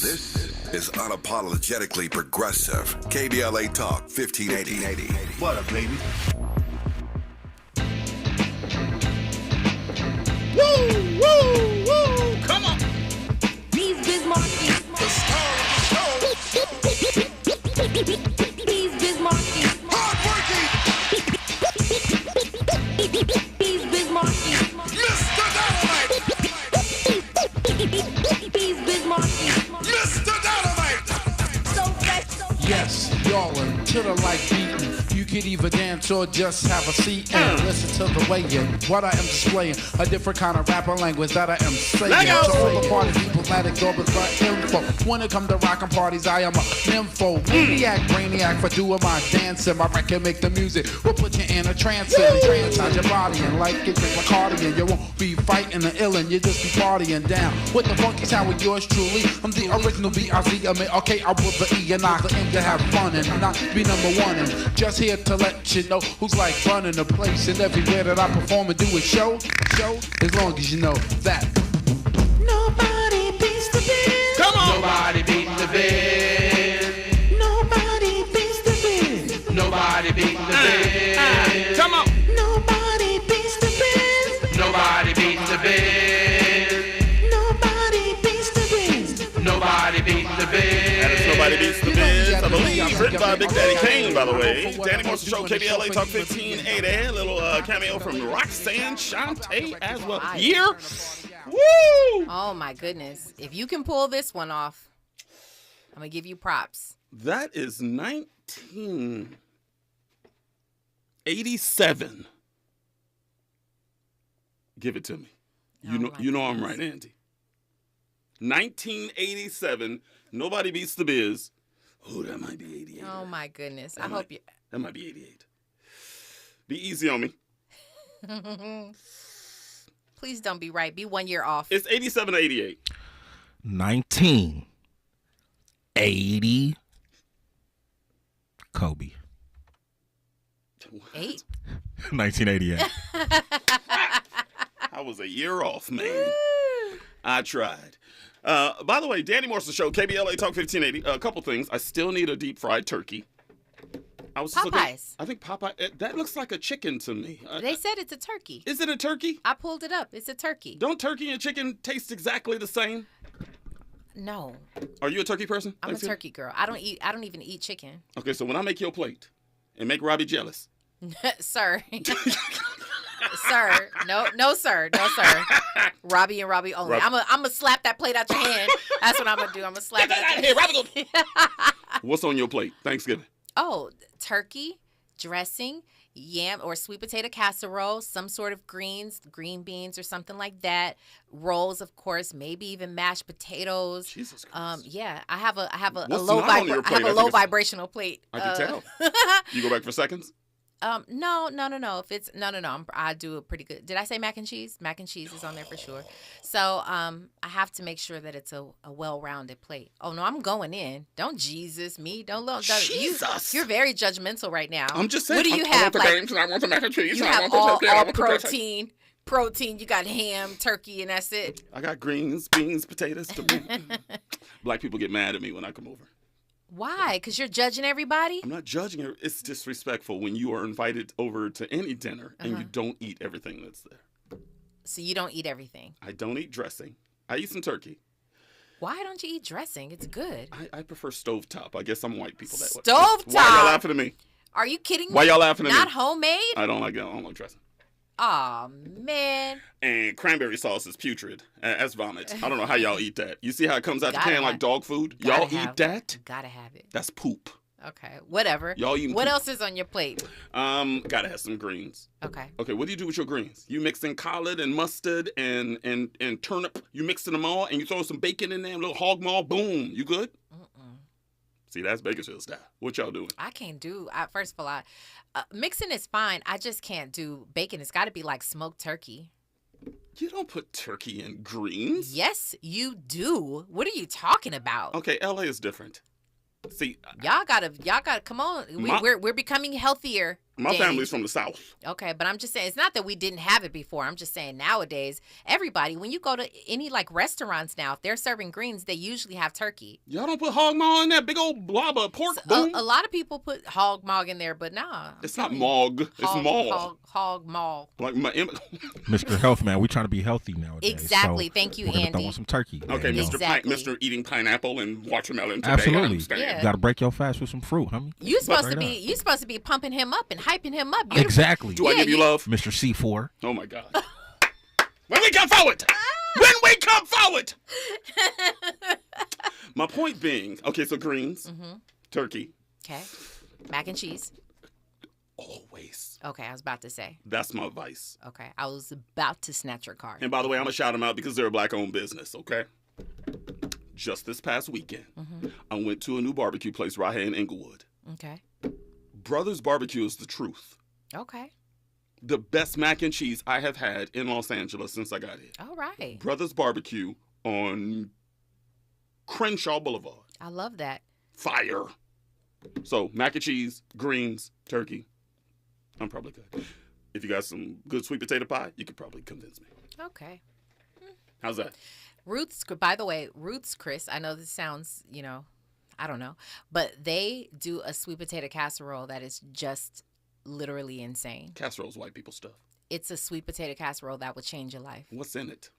This is unapologetically progressive. KBLA Talk 1580. What up, baby? Woo, woo, woo. Come on. These Bismarcky. The star of the show. These Bismarcky. Hardworking. These Bismarcky. Mr. Dynamite. These Bismarcky. Mr. Dynamite. So fresh, so fresh. Yes, y'all are to the like beating. You could either dance or just have a seat and listen to the way in what I am displaying. A different kind of rapper language that I am saying. To all the party people that ignore but info. When it come to rockin' parties, I am a nympho. Maniac, brainiac for doing my dancing. My record make the music. We'll put you in a trance and transcend your body. And like it with Bacardi. You won't be fighting the illin', you just be partying down. With the funky sound with yours truly. I'm the original B.I.Z. I mean, okay, I will the E and I aim to have fun and not be number one. And just here to let you know who's like running the place. And everywhere that I perform and do a show, as long as you know that nobody beats the biz. Come on. Nobody beats the biz. Nobody beats the biz. Nobody beats the biz. Come on. Nobody beats the biz. Nobody beats the biz. Nobody beats the biz. Nobody beats the biz. That is Nobody Beats the Biz, I believe, written by Big Daddy Kane, by the way. Danny Morrison Show, KBLA Talk 1580. A little cameo from Roxanne Shante as well. Year. Woo! Oh my goodness. If you can pull this one off, I'm going to give you props. That is 1987. Give it to me. You know I'm right, Andy. 1987. Nobody Beats the Biz. Oh, that might be 88. Oh my goodness. I hope you. That might be 88. Be easy on me. Please don't be right. Be 1 year off. It's 87 or 88. 1980. Kobe. 8? 1988. I was a year off, man. I tried. By the way, Danny Morrison Show, KBLA Talk 1580. A couple things. I still need a deep fried turkey. I was just looking- Popeyes. I think Popeye. That looks like a chicken to me. They said it's a turkey. Is it a turkey? I pulled it up. It's a turkey. Don't turkey and chicken taste exactly the same? No. Are you a turkey person? I'm a turkey girl. I don't even eat chicken. Okay, so when I make your plate and make Robbie jealous. Sir. Sir. No, sir. Robbie and Robbie only. I'm gonna slap that plate out your hand. That's what I'm gonna do. I'm gonna slap it out your hand. What's on your plate? Thanksgiving. Oh, turkey, dressing, yam or sweet potato casserole, some sort of greens, green beans or something like that. Rolls, of course, maybe even mashed potatoes. Jesus Christ. Yeah, I have a What's low not on your plate? I think it's- vibrational plate. I can tell. You go back for seconds? No. If it's no, I do a pretty good. Did I say mac and cheese? Mac and cheese is on there for sure. So I have to make sure that it's a well-rounded plate. Oh no, I'm going in. Don't Jesus me. Don't Jesus. You're very judgmental right now. I'm just saying. What do you I have? want the games and I want the mac and cheese. You and I have want the all turkey, protein. Protein. You got ham, turkey, and that's it. I got greens, beans, potatoes. Black people get mad at me when I come over. Why? Because you're judging everybody? I'm not judging her. It's disrespectful when you are invited over to any dinner and you don't eat everything that's there. So you don't eat everything? I don't eat dressing. I eat some turkey. Why don't you eat dressing? It's good. I prefer stovetop. I guess I'm white people that way. Stovetop? Why y'all laughing at me? Are you kidding me? Why y'all laughing at me? Not homemade? I don't like dressing. Aw, man. And cranberry sauce is putrid. That's vomit. I don't know how y'all eat that. You see how it comes out the Gotta can like have- dog food? Y'all eat that? Gotta have it. That's poop. Okay, whatever. Y'all eating What poop. else is on your plate? Gotta have some greens. Okay. Okay, what do you do with your greens? You mix in collard and mustard and turnip. You mix in them all and you throw some bacon in there, a little hog maw. Boom. You good? See, that's Bakersfield style. What y'all doing? I can't do. First of all, mixing is fine. I just can't do bacon. It's got to be like smoked turkey. You don't put turkey in greens. Yes, you do. What are you talking about? Okay, LA is different. See, Y'all gotta. Come on. We're becoming healthier. My family's from the South. Okay, but I'm just saying, it's not that we didn't have it before. I'm just saying nowadays, everybody, when you go to any like restaurants now, if they're serving greens, they usually have turkey. Y'all don't put hog maw in that big old blob of pork? Boom. A lot of people put hog maw in there, but nah. It's not mog. It's maw. Hog maw. Like Mr. Health Man, we trying to be healthy nowadays. Exactly. So Thank you, we're gonna Andy. throw in some turkey. Okay, man. Mr. Exactly. Mr. Eating pineapple and watermelon today. Absolutely. I understand. Yeah. You got to break your fast with some fruit, homie. You supposed to Straight be up. you supposed to be pumping him up and hyping him up. You- Exactly. Do I give you love? Mr. C4. Oh my God. When we come forward. When we come forward. My point being, okay, so greens, turkey, Okay. Mac and cheese. always. Okay, I was about to say. That's my vice. Okay, I was about to snatch your card. And by the way, I'm going to shout them out because they're a black-owned business, okay? Just this past weekend, I went to a new barbecue place right here in Inglewood. Okay. Brothers Barbecue is the truth. Okay. The best mac and cheese I have had in Los Angeles since I got here. All right. Brothers Barbecue on Crenshaw Boulevard. I love that. Fire. So, mac and cheese, greens, turkey. I'm probably good. If you got some good sweet potato pie, you could probably convince me. Okay. How's that? Ruth's, by the way, Ruth's Chris, I know this sounds, I don't know, but they do a sweet potato casserole that is just literally insane. Casserole's white people stuff. It's a sweet potato casserole that would change your life. What's in it?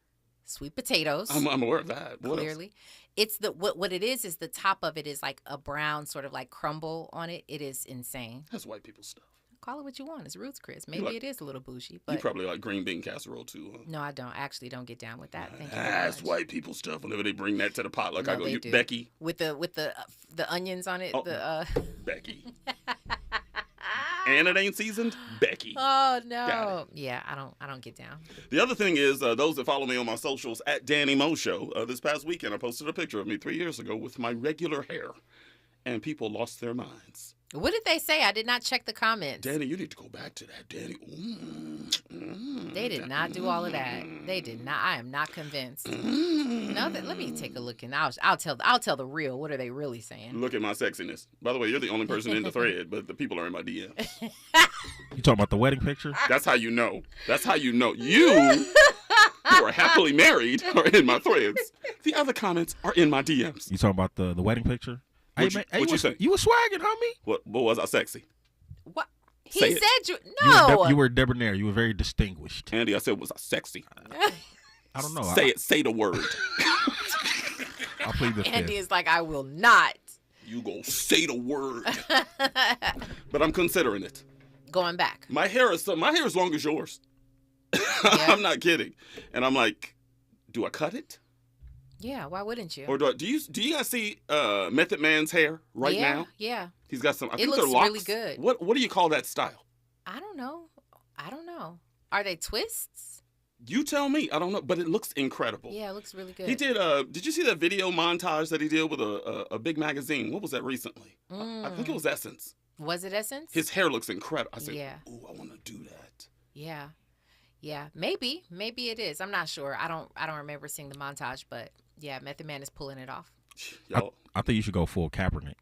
Sweet potatoes. I'm aware of that. What Clearly. else? It's what it is the top of it is like a brown sort of like crumble on it. It is insane. That's white people stuff. Call it what you want. It's Ruth's Chris. Maybe like- it is a little bougie, You but probably like green bean casserole too, huh? no, I don't. I actually don't get down with that. Thank you very That's much. white people stuff. Whenever they bring that to the pot, like No, I go, they you, do. Becky, With the onions on it. Oh. Becky. And it ain't seasoned, Becky. Oh Got no. Yeah, I don't get down. The other thing is, those that follow me on my socials at Danny Mo Show, this past weekend I posted a picture of me 3 years ago with my regular hair, and people lost their minds. What did they say? I did not check the comments. Danny, you need to go back to that, Danny. They did not do all of that. They did not. I am not convinced. No, let me take a look and I'll tell the real. What are they really saying? Look at my sexiness. By the way, you're the only person in the thread, but the people are in my DM. You talking about the wedding picture? That's how you know. That's how you know. You who are happily married are in my threads. The other comments are in my DMs. You talking about the wedding picture? What you say? You was swagging, homie. What was I sexy? What? He Say it. said you no. You were debonair. You were very distinguished. Andy, I said, was I sexy? I don't know. Say it. Say the word. I'll plead the Andy fifth. is like, I will not. You go say the word. But I'm considering it. Going back. My hair is long as yours. I'm not kidding. And I'm like, do I cut it? Yeah, why wouldn't you? Or do you guys see Method Man's hair right yeah, now? Yeah. He's got some. I It think looks they're locks. really good. What do you call that style? I don't know. Are they twists? You tell me. I don't know, but it looks incredible. Yeah, it looks really good. He did. Did you see that video montage that he did with a big magazine? What was that recently? I think it was Essence. Was it Essence? His hair looks incredible. I said, Yeah. "Ooh, I want to do that." Yeah. Yeah. Maybe it is. I'm not sure. I don't remember seeing the montage, but yeah, Method Man is pulling it off. Y'all, I think you should go full Kaepernick.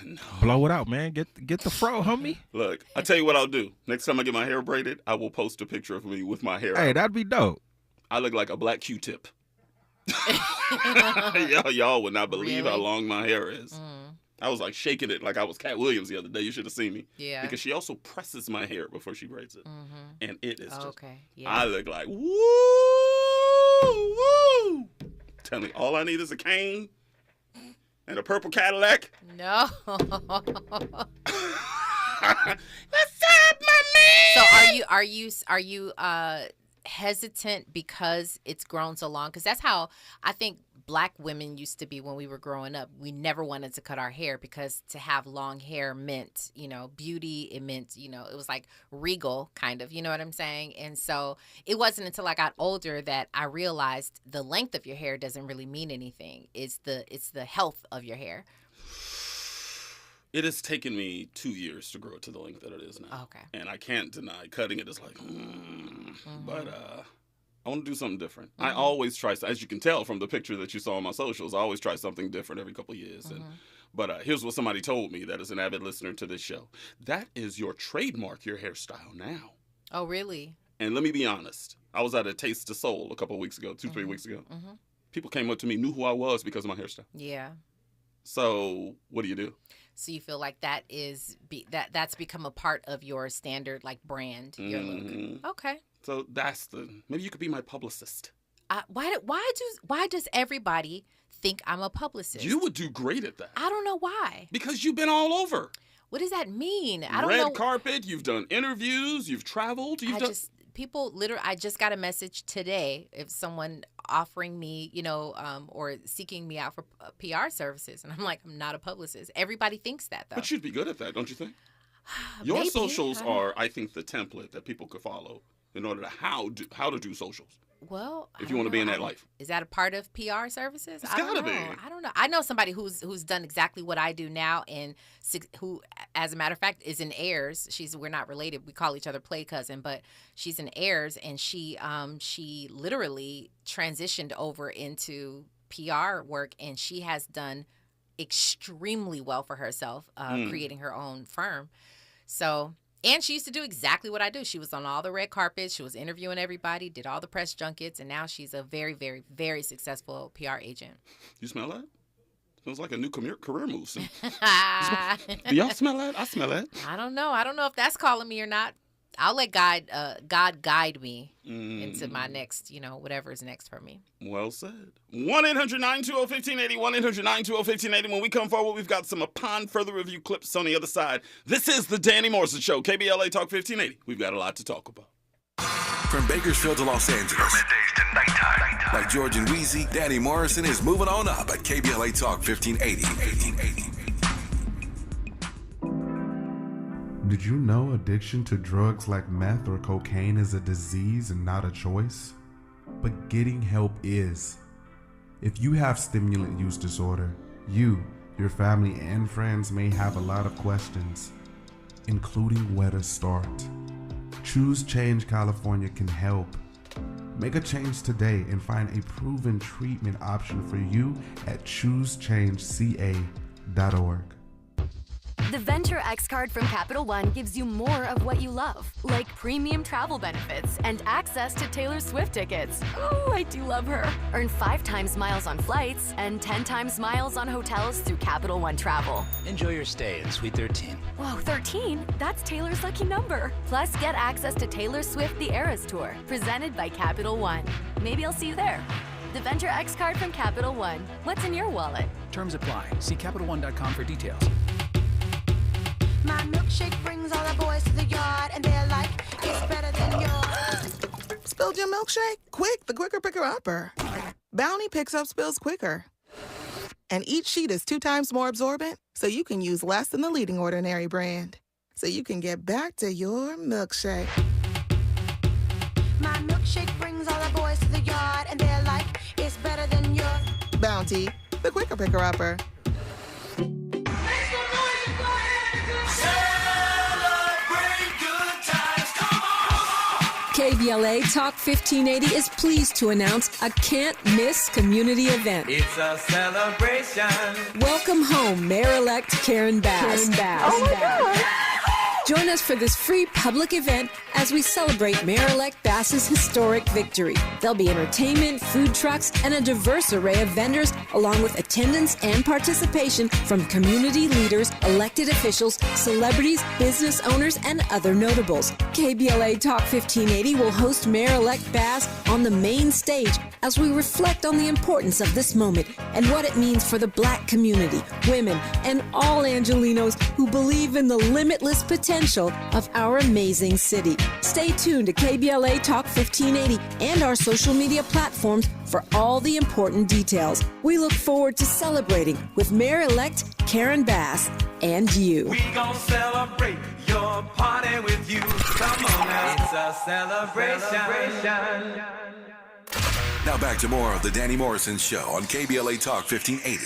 no. Blow it out, man. Get the fro, homie. Look, I tell you what I'll do. Next time I get my hair braided, I will post a picture of me with my hair. Hey, out. that'd be dope. I look like a black Q-tip. y'all would not believe how Really? long my hair is. I was like shaking it like I was Cat Williams the other day. You should have seen me. Yeah. Because she also presses my hair before she braids it. And it is just, Okay. Yeah. I look like, woo. Tell me, all I need is a cane and a purple Cadillac. No. What's up, my man? So are you hesitant because it's grown so long? Because that's how I think Black women used to be when we were growing up. We never wanted to cut our hair because to have long hair meant, beauty. It meant, it was like regal kind of, you know what I'm saying? And so it wasn't until I got older that I realized the length of your hair doesn't really mean anything. It's the health of your hair. It has taken me 2 years to grow it to the length that it is now. Okay. And I can't deny cutting it is like, but I want to do something different. I always try, as you can tell from the picture that you saw on my socials, I always try something different every couple of years. And But here's what somebody told me that is an avid listener to this show. That is your trademark, your hairstyle now. Oh, really? And let me be honest. I was at a Taste of Soul a couple of weeks ago, 3 weeks ago. Mm-hmm. People came up to me, knew who I was because of my hairstyle. Yeah. So what do you do? So you feel like that's become a part of your standard like brand, your look. Okay. So maybe you could be my publicist. Why does everybody think I'm a publicist? You would do great at that. I don't know why. Because you've been all over. What does that mean? I don't know. Red carpet, you've done interviews, you've traveled, I just got a message today of someone offering me, or seeking me out for PR services. And I'm like, I'm not a publicist. Everybody thinks that, though. But you'd be good at that, don't you think? Your Maybe. socials are, I think, the template that people could follow in order to how to do socials. Well, if you want to be in that life. Is that a part of PR services? It's gotta be. I don't know. I know somebody who's done exactly what I do now, and who, as a matter of fact, is in Airs. We're not related. We call each other play cousin, but she's in Airs, and she literally transitioned over into PR work, and she has done extremely well for herself, creating her own firm. So. And she used to do exactly what I do. She was on all the red carpets. She was interviewing everybody, did all the press junkets, and now she's a very, very, very successful PR agent. You smell that? Sounds like a new career move. Do y'all smell that? I smell that. I don't know. I don't know if that's calling me or not. I'll let God guide me into my next, whatever is next for me. Well said. 1-800-920-1580, 1-800-920-1580. When we come forward, we've got some Upon Further Review clips on the other side. This is the Danny Morrison Show, KBLA Talk 1580. We've got a lot to talk about. From Bakersfield to Los Angeles. From middays to nighttime. Like George and Wheezy, Danny Morrison is moving on up at KBLA Talk 1580. Did you know addiction to drugs like meth or cocaine is a disease and not a choice? But getting help is. If you have stimulant use disorder, you, your family, and friends may have a lot of questions, including where to start. Choose Change California can help. Make a change today and find a proven treatment option for you at choosechangeca.org. The Venture X card from Capital One gives you more of what you love, like premium travel benefits and access to Taylor Swift tickets. Oh, I do love her. Earn 5 times miles on flights and 10 times miles on hotels through Capital One Travel. Enjoy your stay in Suite 13. Whoa, 13? That's Taylor's lucky number. Plus, get access to Taylor Swift The Eras Tour, presented by Capital One. Maybe I'll see you there. The Venture X card from Capital One. What's in your wallet? Terms apply. See CapitalOne.com for details. My milkshake brings all the boys to the yard, and they're like, it's better than yours. Spilled your milkshake? Quick, the quicker picker-upper. Bounty picks up spills quicker. And each sheet is 2 times more absorbent, so you can use less than the leading Ordinary brand. So you can get back to your milkshake. My milkshake brings all the boys to the yard, and they're like, it's better than yours. Bounty, the quicker picker-upper. KBLA Talk 1580 is pleased to announce a can't-miss community event. It's a celebration. Welcome home, Mayor-elect Karen Bass. Oh my God. Join us for this free public event as we celebrate Mayor-elect Bass's historic victory. There'll be entertainment, food trucks, and a diverse array of vendors, along with attendance and participation from community leaders, elected officials, celebrities, business owners, and other notables. KBLA Talk 1580 will host Mayor-elect Bass on the main stage as we reflect on the importance of this moment and what it means for the Black community, women, and all Angelinos who believe in the limitless potential of our amazing city. Stay tuned to KBLA Talk 1580 and our social media platforms for all the important details. We look forward to celebrating with Mayor-elect Karen Bass and you. We gon' celebrate your party with you. Come on now. It's a celebration. Now back to more of the Danny Morrison Show on KBLA Talk 1580.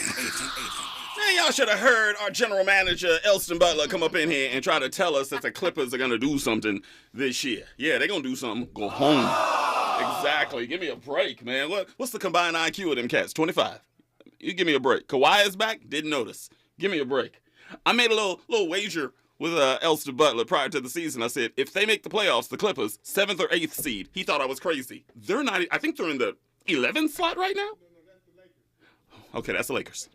Man, y'all should have heard our general manager, Elston Butler, come up in here and try to tell us that the Clippers are going to do something this year. Yeah, they're going to do something. Go home. Exactly. Give me a break, man. What's the combined IQ of them cats? 25. You give me a break. Kawhi is back? Didn't notice. Give me a break. I made a little wager with Elster Butler prior to the season. I said, if they make the playoffs, the Clippers, 7th or 8th seed. He thought I was crazy. They're not. I think they're in the 11th slot right now. Okay, that's the Lakers.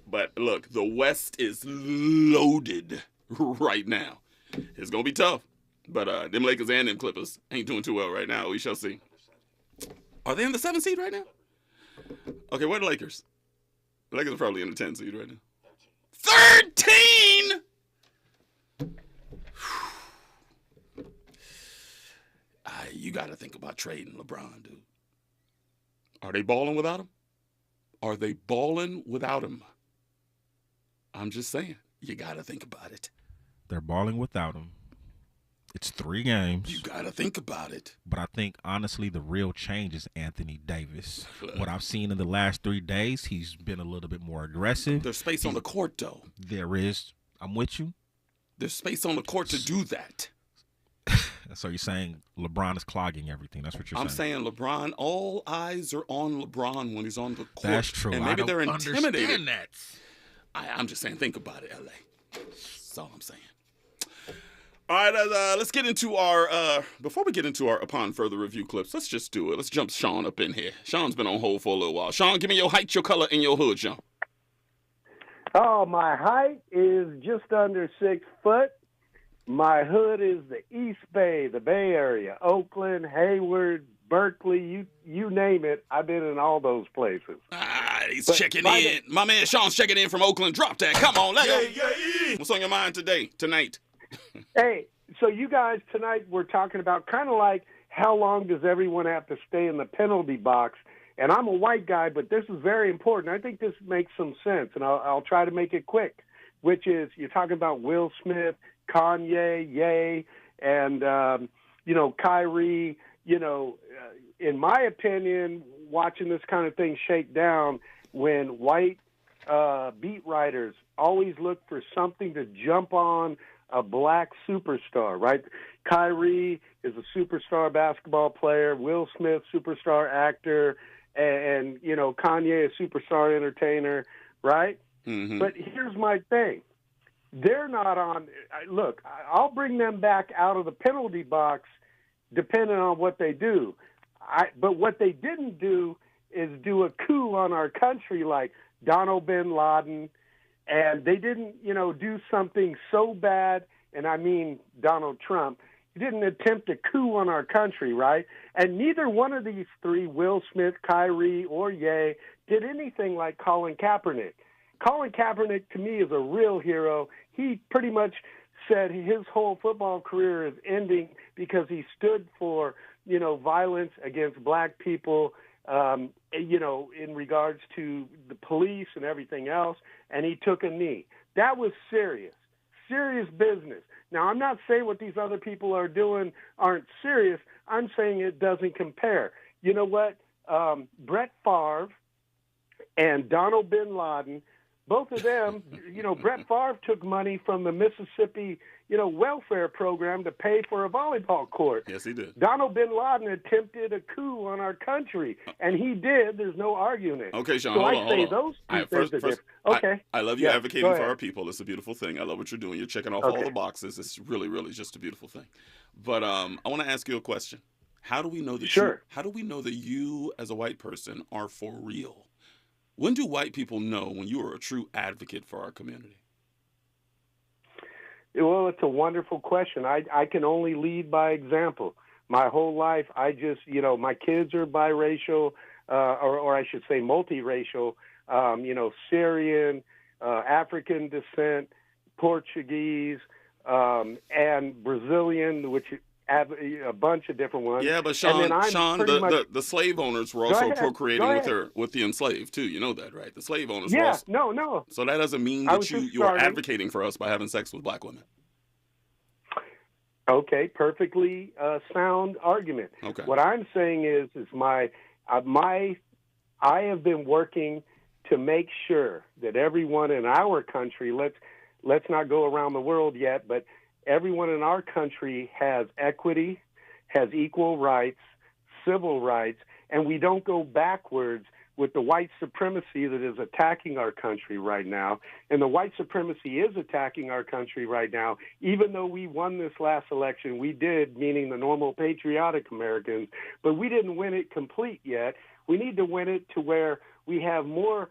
But look, the West is loaded right now. It's going to be tough. But them Lakers and them Clippers ain't doing too well right now. We shall see. Are they in the 7th seed right now? Okay, where are the Lakers? The Lakers are probably in the 10th seed right now. 13! You got to think about trading LeBron, dude. Are they balling without him? Are they balling without him? I'm just saying. You got to think about it. They're balling without him. It's 3 games. You got to think about it. But I think, honestly, the real change is Anthony Davis. What I've seen in the last 3 days, he's been a little bit more aggressive. There's space on the court, though. There is. I'm with you. There's space on the court to do that. So you're saying LeBron is clogging everything. That's what you're saying. I'm saying LeBron, all eyes are on LeBron when he's on the court. That's true. And maybe they're intimidated. Understand that. I'm just saying, think about it, LA. That's all I'm saying. All right, let's get into our, before we get into our upon further review clips, let's just do it. Let's jump Sean up in here. Sean's been on hold for a little while. Sean, give me your height, your color, and your hood, Sean. Oh, my height is just under 6 foot. My hood is the East Bay, the Bay Area, Oakland, Hayward, Berkeley, you name it. I've been in all those places. He's checking in. My man Sean's checking in from Oakland. Drop that. Come on, let's go. What's on your mind tonight? Hey, so you guys tonight we're talking about kind of like how long does everyone have to stay in the penalty box? And I'm a white guy, but this is very important. I think this makes some sense, and I'll try to make it quick, which is you're talking about Will Smith, Kanye, Ye, and, Kyrie. In my opinion, watching this kind of thing shake down when white beat writers always look for something to jump on a black superstar, right? Kyrie is a superstar basketball player, Will Smith, superstar actor, and Kanye, a superstar entertainer, right? Mm-hmm. But here's my thing. They're not on – look, I'll bring them back out of the penalty box depending on what they do. But what they didn't do is do a coup on our country like Donald bin Laden, and they didn't, do something so bad, and I mean Donald Trump. He didn't attempt a coup on our country, right? And neither one of these 3, Will Smith, Kyrie, or Ye, did anything like Colin Kaepernick. Colin Kaepernick, to me, is a real hero. He pretty much said his whole football career is ending because he stood for, violence against black people, in regards to the police and everything else, and he took a knee. That was serious business. Now, I'm not saying what these other people are doing aren't serious. I'm saying it doesn't compare. You know what? Brett Favre and Donald bin Laden, both of them, Brett Favre took money from the Mississippi, welfare program to pay for a volleyball court. Yes, he did. Donald bin Laden attempted a coup on our country, and he did. There's no arguing it. Okay, Sean, so hold I on, say hold on. those two things are different. Okay. I love you Yeah, advocating go for ahead. our people. It's a beautiful thing. I love what you're doing. You're checking off Okay. all the boxes. It's really, really just a beautiful thing. But I want to ask you a question. How do we know that Sure. how do we know that you as a white person are for real? When do white people know when you are a true advocate for our community? Well, it's a wonderful question. I can only lead by example. My whole life, I just, my kids are biracial, or I should say multiracial, Syrian, African descent, Portuguese, and Brazilian, which have a bunch of different ones. Yeah, but And then I'm Sean, pretty much- the slave owners were Go also ahead. procreating Go with ahead. with the enslaved too. You know that, right? The slave owners were Yeah, also. no. So that doesn't mean I that was just you are starting. advocating for us by having sex with black women. Okay, perfectly sound argument. Okay. What I'm saying is I have been working to make sure that everyone in our country, let's not go around the world yet, but everyone in our country has equity, has equal rights, civil rights, and we don't go backwards with the white supremacy that is attacking our country right now. And the white supremacy is attacking our country right now. Even though we won this last election, we did, meaning the normal patriotic Americans, but we didn't win it complete yet. We need to win it to where we have more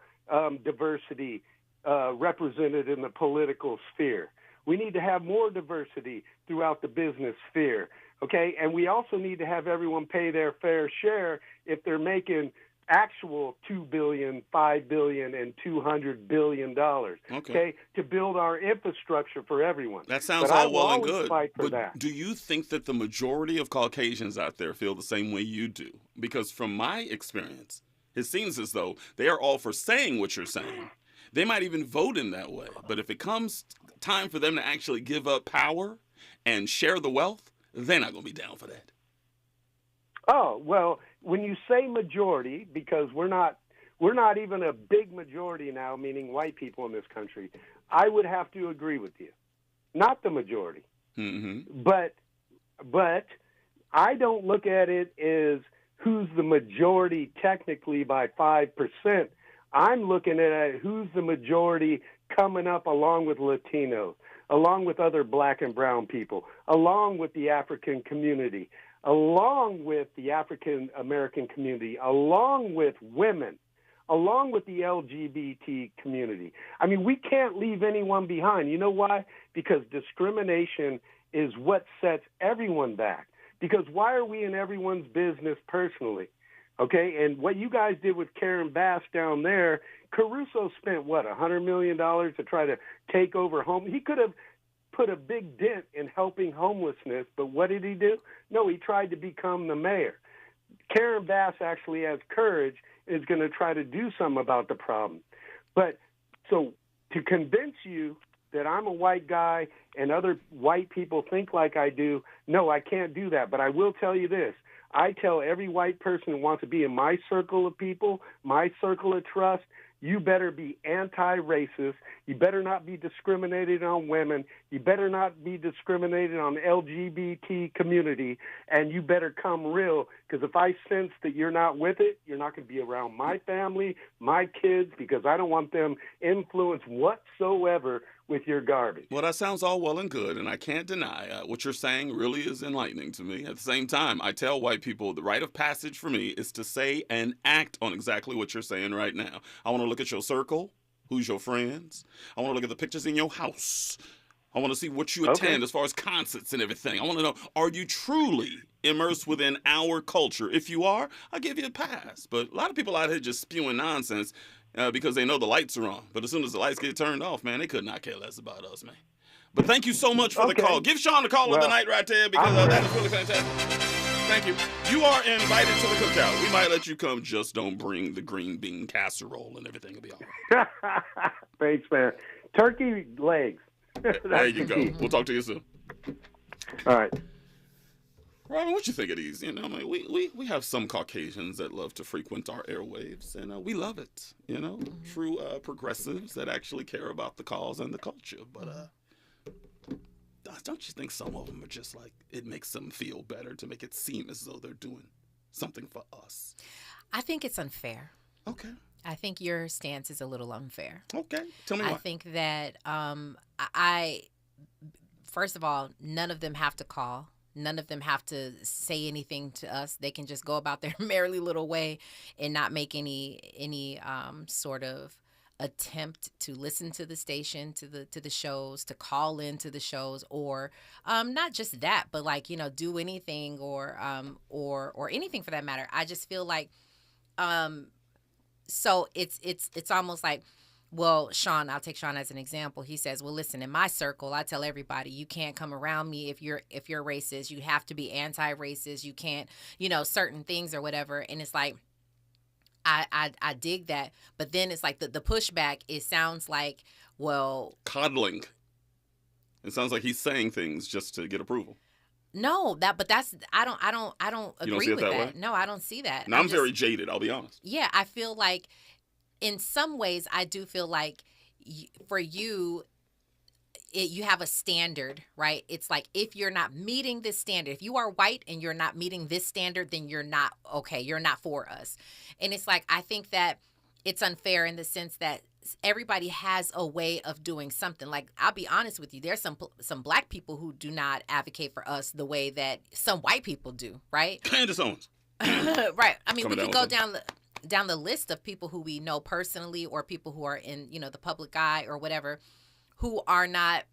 diversity represented in the political sphere. We need to have more diversity throughout the business sphere, okay? And we also need to have everyone pay their fair share if they're making actual $2 billion, $5 billion, and $200 billion, okay, to build our infrastructure for everyone. That sounds all well and good, but do you think that the majority of Caucasians out there feel the same way you do? Because from my experience, it seems as though they are all for saying what you're saying. They might even vote in that way, but if it comes time for them to actually give up power and share the wealth, they're not going to be down for that. Oh, well, when you say majority, because we're not even a big majority now, meaning white people in this country, I would have to agree with you. Not the majority. Mm-hmm. But I don't look at it as who's the majority technically by 5%. I'm looking at who's the majority coming up along with Latinos, along with other black and brown people, along with the African community, along with the African American community, along with women, along with the LGBT community. I mean, we can't leave anyone behind. You know why? Because discrimination is what sets everyone back. Because why are we in everyone's business personally? Okay, and what you guys did with Karen Bass down there, Caruso spent, what, $100 million to try to take over home? He could have put a big dent in helping homelessness, but what did he do? No, he tried to become the mayor. Karen Bass actually has courage and is going to try to do something about the problem. But so to convince you that I'm a white guy and other white people think like I do, no, I can't do that. But I will tell you this. I tell every white person who wants to be in my circle of people, my circle of trust, you better be anti-racist. You better not be discriminated on women. You better not be discriminated on the LGBT community. And you better come real, because if I sense that you're not with it, you're not going to be around my family, my kids, because I don't want them influenced whatsoever with your garbage. Well, that sounds all well and good, and I can't deny what you're saying really is enlightening to me. At the same time, I tell white people the rite of passage for me is to say and act on exactly what you're saying right now. I want to look at your circle, who's your friends. I want to look at the pictures in your house. I want to see what you attend as far as concerts and everything. I want to know, are you truly immersed within our culture? If you are, I'll give you a pass. But a lot of people out here just spewing nonsense because they know the lights are on. But as soon as the lights get turned off, man, they could not care less about us, man. But thank you so much for the call. Give Sean the call of the night right there, because that is really fantastic. Thank you. You are invited to the cookout. We might let you come. Just don't bring the green bean casserole, and everything will be all right. Thanks, man. Turkey legs. There you go. We'll talk to you soon. All right. Robin, what you think of these? You know, I mean, we have some Caucasians that love to frequent our airwaves, and we love it. You know, true progressives that actually care about the cause and the culture. But don't you think some of them are just like, it makes them feel better to make it seem as though they're doing something for us? I think it's unfair. Okay. I think your stance is a little unfair. Okay. Tell me why. I think that first of all, none of them have to call. None of them have to say anything to us. They can just go about their merry little way and not make any sort of attempt to listen to the station, to the shows, to call into the shows, or not just that, but like, you know, do anything or anything for that matter. I just feel like so it's almost like, well, Sean, I'll take Sean as an example. He says, well, listen, in my circle, I tell everybody, you can't come around me if you're racist. You have to be anti-racist. You can't, you know, certain things or whatever. And it's like, I dig that. But then it's like the pushback, it sounds like, well, coddling. It sounds like he's saying things just to get approval. No, that's I don't agree with that. Way? No, I don't see that. Now I'm very jaded, I'll be honest. Yeah, I feel like in some ways I do feel like for you, you have a standard, right? It's like if you're not meeting this standard, if you are white and you're not meeting this standard, then you're not okay. You're not for us. And it's like, I think that it's unfair in the sense that everybody has a way of doing something. Like, I'll be honest with you, there's some black people who do not advocate for us the way that some white people do, right? Candace Owens. Right. I mean, we could go down down the list of people who we know personally or people who are in, the public eye or whatever, who are not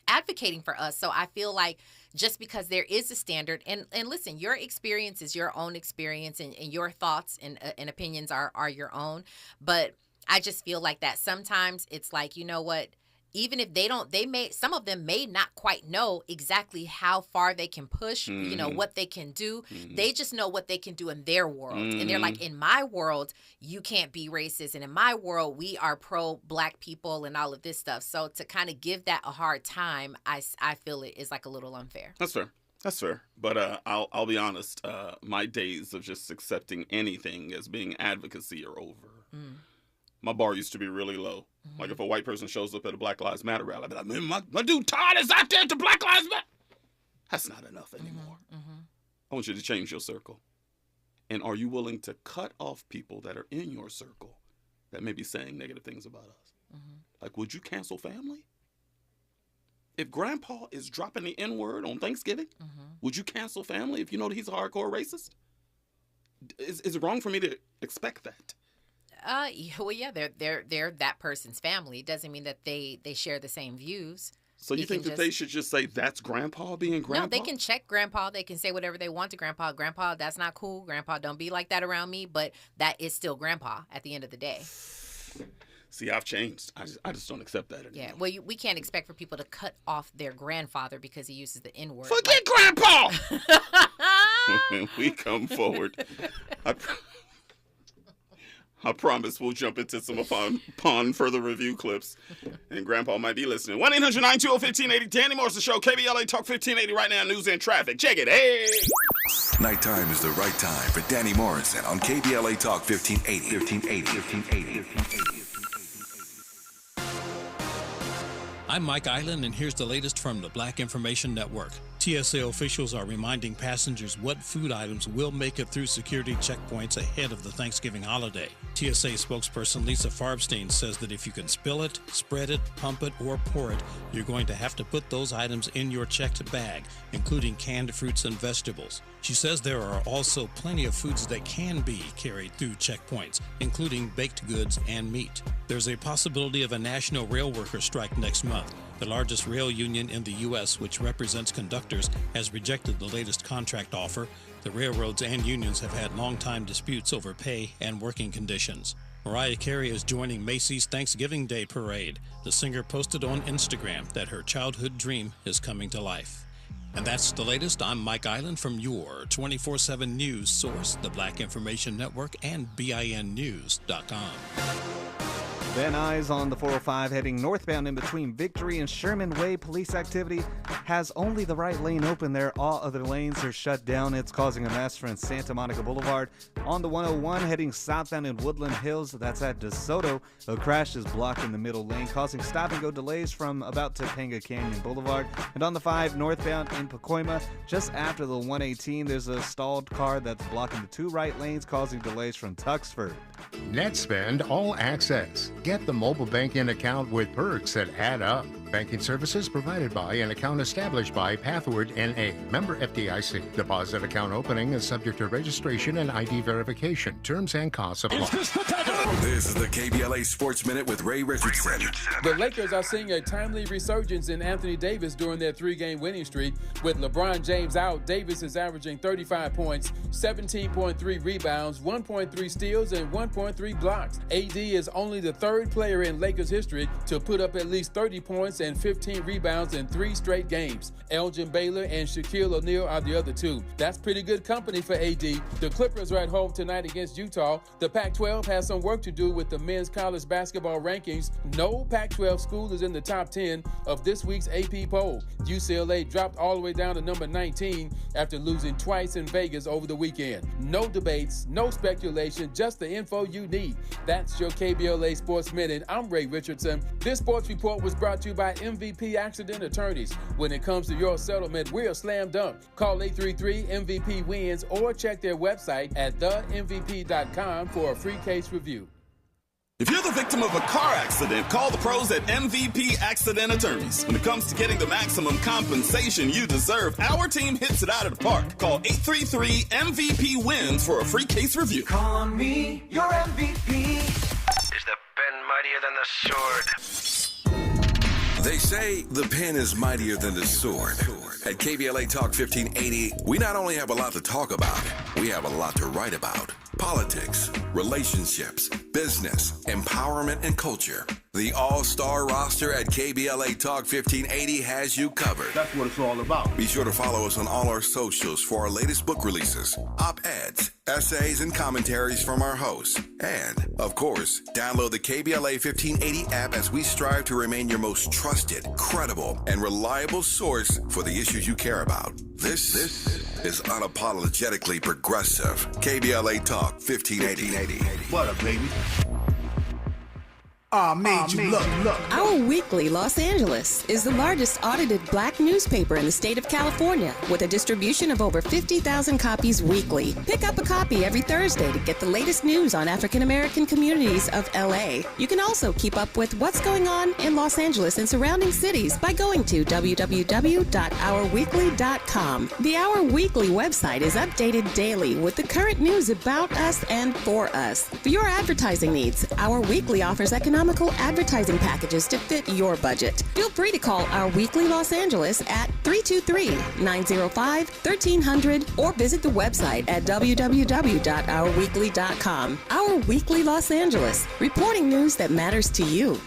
advocating for us. So I feel like just because there is a standard, and listen, your experience is your own experience, and your thoughts and opinions are your own. But I just feel like that sometimes it's like, you know what, even if some of them may not quite know exactly how far they can push, what they can do. They just know what they can do in their world. And they're like, in my world, you can't be racist. And in my world, we are pro-black people and all of this stuff. So to kind of give that a hard time, I feel it is like a little unfair. That's fair. But I'll be honest. My days of just accepting anything as being advocacy are over. My bar used to be really low. Like if a white person shows up at a Black Lives Matter rally, I'd be like, man, my dude Todd is out there at the Black Lives Matter. That's not enough anymore. I want you to change your circle. And are you willing to cut off people that are in your circle that may be saying negative things about us? Like, would you cancel family? If grandpa is dropping the N-word on Thanksgiving, would you cancel family if you know that he's a hardcore racist? Is it wrong for me to expect that? Well, yeah, they're that person's family. It doesn't mean that they share the same views. So you think that they should just say that's grandpa being grandpa? No, they can check grandpa. They can say whatever they want to grandpa. Grandpa, that's not cool. Grandpa, don't be like that around me. But that is still grandpa at the end of the day. See, I've changed. I just don't accept that anymore. Yeah, well, we can't expect for people to cut off their grandfather because he uses the N-word. Forget grandpa! When we come forward, I promise we'll jump into some upon further review clips. And Grandpa might be listening. 1-800-920-1580. Danny Morrison Show, KBLA Talk 1580 right now, news and traffic. Check it. Hey! Nighttime is the right time for Danny Morrison on KBLA Talk 1580. I'm Mike Island, and here's the latest from the Black Information Network. TSA officials are reminding passengers what food items will make it through security checkpoints ahead of the Thanksgiving holiday. TSA spokesperson Lisa Farbstein says that if you can spill it, spread it, pump it, or pour it, you're going to have to put those items in your checked bag, including canned fruits and vegetables. She says there are also plenty of foods that can be carried through checkpoints, including baked goods and meat. There's a possibility of a national rail worker strike next month. The largest rail union in the U.S., which represents conductors, has rejected the latest contract offer. The railroads and unions have had long-time disputes over pay and working conditions. Mariah Carey is joining Macy's Thanksgiving Day Parade. The singer posted on Instagram that her childhood dream is coming to life. And that's the latest. I'm Mike Island from your 24/7 news source, the Black Information Network, and BINnews.com. Van Nuys on the 405 heading northbound in between Victory and Sherman Way. Police activity has only the right lane open there. All other lanes are shut down. It's causing a mess from Santa Monica Boulevard. On the 101 heading southbound in Woodland Hills, that's at DeSoto. A crash is blocking the middle lane, causing stop-and-go delays from about Topanga Canyon Boulevard. And on the 5 northbound in Pacoima, just after the 118, there's a stalled car that's blocking the 2 right lanes, causing delays from Tuxford. NetSpend All Access. Get the mobile banking account with perks that add up. Banking services provided by and account established by Pathward NA. Member FDIC. Deposit account opening is subject to registration and ID verification. Terms and costs apply. This is the KBLA Sports Minute with Ray Richardson. The Lakers are seeing a timely resurgence in Anthony Davis during their 3-game winning streak. With LeBron James out, Davis is averaging 35 points, 17.3 rebounds, 1.3 steals, and 1.3 blocks. AD is only the 3rd player in Lakers history to put up at least 30 points and 15 rebounds in 3 straight games. Elgin Baylor and Shaquille O'Neal are the other 2. That's pretty good company for AD. The Clippers are at home tonight against Utah. The Pac-12 has some work to do with the men's college basketball rankings. No Pac-12 school is in the top 10 of this week's AP poll. UCLA dropped all the way down to number 19 after losing twice in Vegas over the weekend. No debates, no speculation, just the info you need. That's your KBLA Sports Minute. I'm Ray Richardson. This sports report was brought to you by by MVP Accident Attorneys. When it comes to your settlement, we're a slam dunk. Call 833-MVP-WINS or check their website at themvp.com for a free case review. If you're the victim of a car accident, call the pros at MVP Accident Attorneys. When it comes to getting the maximum compensation you deserve, our team hits it out of the park. Call 833-MVP-WINS for a free case review. Call on me, your MVP. Is the pen mightier than the sword? They say the pen is mightier than the sword. At KBLA Talk 1580, we not only have a lot to talk about, we have a lot to write about. Politics, relationships, business, empowerment, and culture. The all-star roster at KBLA Talk 1580 has you covered. That's what it's all about. Be sure to follow us on all our socials for our latest book releases, op-eds, essays, and commentaries from our hosts. And, of course, download the KBLA 1580 app as we strive to remain your most trusted, credible, and reliable source for the issues you care about. This is unapologetically progressive. KBLA Talk 1580. What up, baby? Our Weekly Los Angeles is the largest audited black newspaper in the state of California with a distribution of over 50,000 copies weekly. Pick up a copy every Thursday to get the latest news on African American communities of LA. You can also keep up with what's going on in Los Angeles and surrounding cities by going to www.ourweekly.com. The Our Weekly website is updated daily with the current news about us and for us. For your advertising needs, Our Weekly offers economical advertising packages to fit your budget. Feel free to call Our Weekly Los Angeles at 323-905-1300 or visit the website at www.ourweekly.com. Our Weekly Los Angeles, reporting news that matters to you.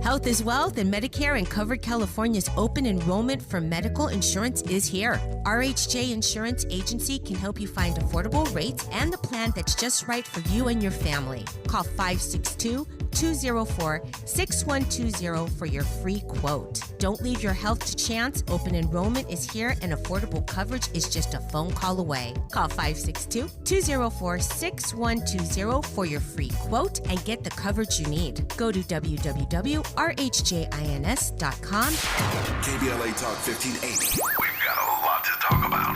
Health is Wealth and Medicare and Covered California's open enrollment for medical insurance is here. RHJ Insurance Agency can help you find affordable rates and the plan that's just right for you and your family. Call 562-204-6120 for your free quote. Don't leave your health to chance. Open enrollment is here and affordable coverage is just a phone call away. Call 562-204-6120 for your free quote and get the coverage you need. Go to www.rhjins.com. KBLA Talk 1580. We've got a lot to talk about.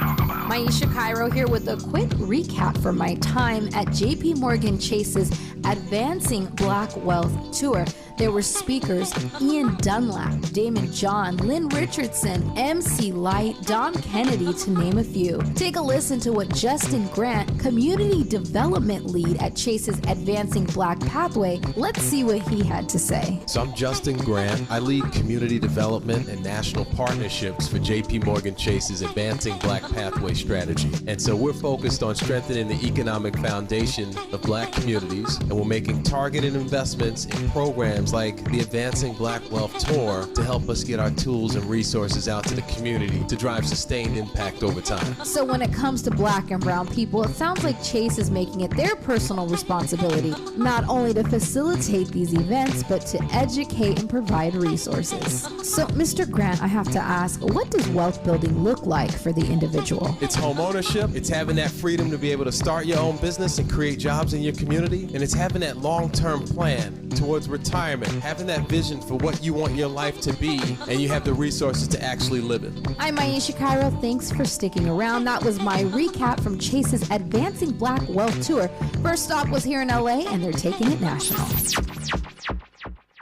Maisha Cairo here with a quick recap from my time at JP Morgan Chase's Advancing Black Wealth Tour. There were speakers Ian Dunlap, Damon John, Lynn Richardson, MC Light, Dom Kennedy, to name a few. Take a listen to what Justin Grant, Community Development Lead at Chase's Advancing Black Pathway, let's see what he had to say. So I'm Justin Grant. I lead community development and national partnerships for JP Morgan Chase's Advancing Black Pathway strategy. And so we're focused on strengthening the economic foundation of black communities, and we're making targeted investments in programs like the Advancing Black Wealth Tour to help us get our tools and resources out to the community to drive sustained impact over time. So when it comes to black and brown people, it sounds like Chase is making it their personal responsibility not only to facilitate these events, but to educate and provide resources. So, Mr. Grant, I have to ask, what does wealth building look like for the individual? It's home ownership, it's having that freedom to be able to start your own business and create jobs in your community, and it's having that long-term plan towards retirement, having that vision for what you want your life to be, and you have the resources to actually live it. I'm Maisha Cairo. Thanks for sticking around. That was my recap from Chase's Advancing Black Wealth Tour. First stop was here in LA, and they're taking it national.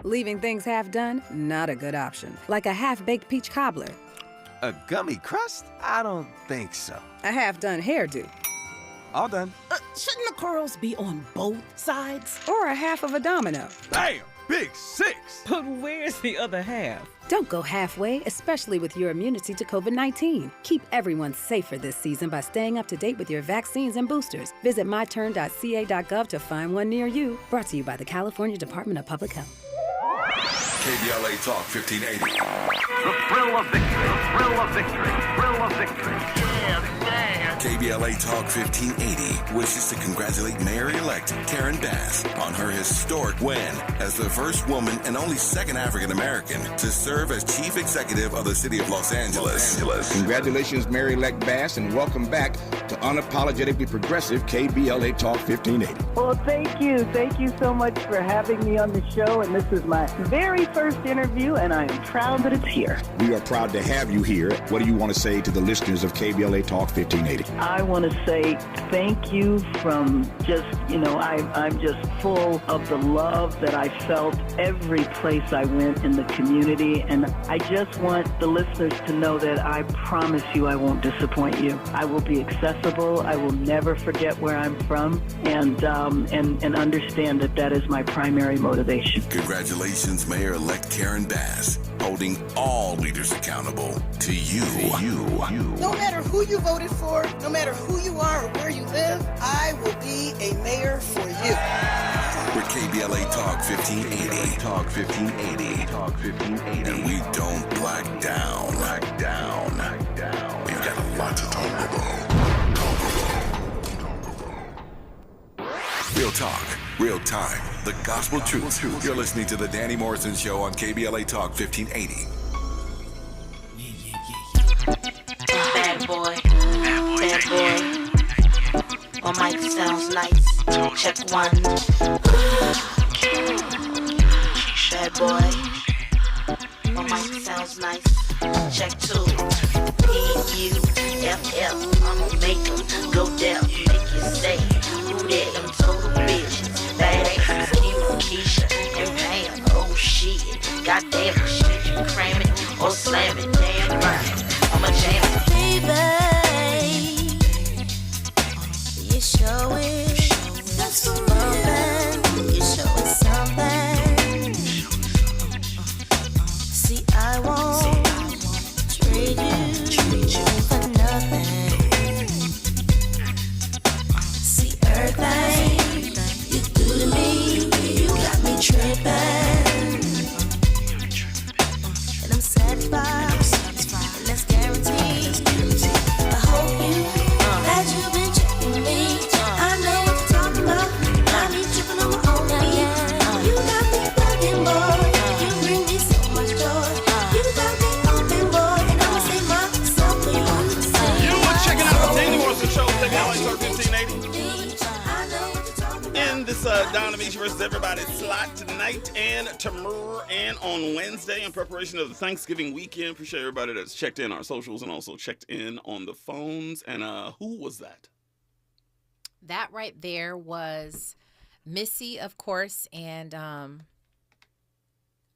Leaving things half done? Not a good option. Like a half-baked peach cobbler. A gummy crust? I don't think so. A half-done hairdo. All done. Shouldn't the curls be on both sides? Or a half of a domino. Bam! Big six! But where's the other half? Don't go halfway, especially with your immunity to COVID-19. Keep everyone safer this season by staying up to date with your vaccines and boosters. Visit myturn.ca.gov to find one near you. Brought to you by the California Department of Public Health. KBLA Talk 1580. The thrill of victory. The thrill of victory. The thrill of victory. Yeah, man. KBLA Talk 1580 wishes to congratulate Mayor-elect Karen Bass on her historic win as the first woman and only second African-American to serve as chief executive of the city of Los Angeles. Congratulations, Mayor-elect Bass, and welcome back to unapologetically progressive KBLA Talk 1580. Well, thank you. Thank you so much for having me on the show. And this is my very first interview, and I am proud that it's here. We are proud to have you here. What do you want to say to the listeners of KBLA Talk 1580? I want to say thank you from just, I'm just full of the love that I felt every place I went in the community. And I just want the listeners to know that I promise you I won't disappoint you. I will be accessible. I will never forget where I'm from, and understand that is my primary motivation. Congratulations, Mayor-elect Karen Bass, holding all leaders accountable to you. No matter who you voted for, no matter who you are or where you live, I will be a mayor for you. We're KBLA Talk 1580. Talk 1580. Talk 1580. And we don't black down. We've got a lot to talk about. Real talk, real time, the gospel truth. You're listening to the Danny Morrison Show on KBLA Talk 1580. Bad boy. My mic sounds nice. Check one. Bad boy. My mic sounds nice. Check two. P-U-F-F. I'ma make them go deaf. Make you say, who that? Them total bitches. Badass. Schema, Keisha, and Pam. Oh shit. Goddamn shit. You cram it or slam it. Damn right. I'm a jam. Baby, you show it. That's something. You show it something. See, I won't trade you for nothing. See, everything you do to me, you got me tripping. And I'm satisfied, and that's guaranteed. I hope that you've been checking me. I know what you're talking about. I need tripping on my own feet. You got me bugging, boy. You bring me so much joy. You got me open, boy, and I'ma say myself for you. You are checking out the Danny Morrison Show, KBLA Talk 1580. In this Donna Meach versus Everybody slot tonight and tomorrow and on Wednesday in preparation of the Thanksgiving weekend. Appreciate everybody that's checked in our socials and also checked in on the phones. And who was that? That right there was Missy, of course, and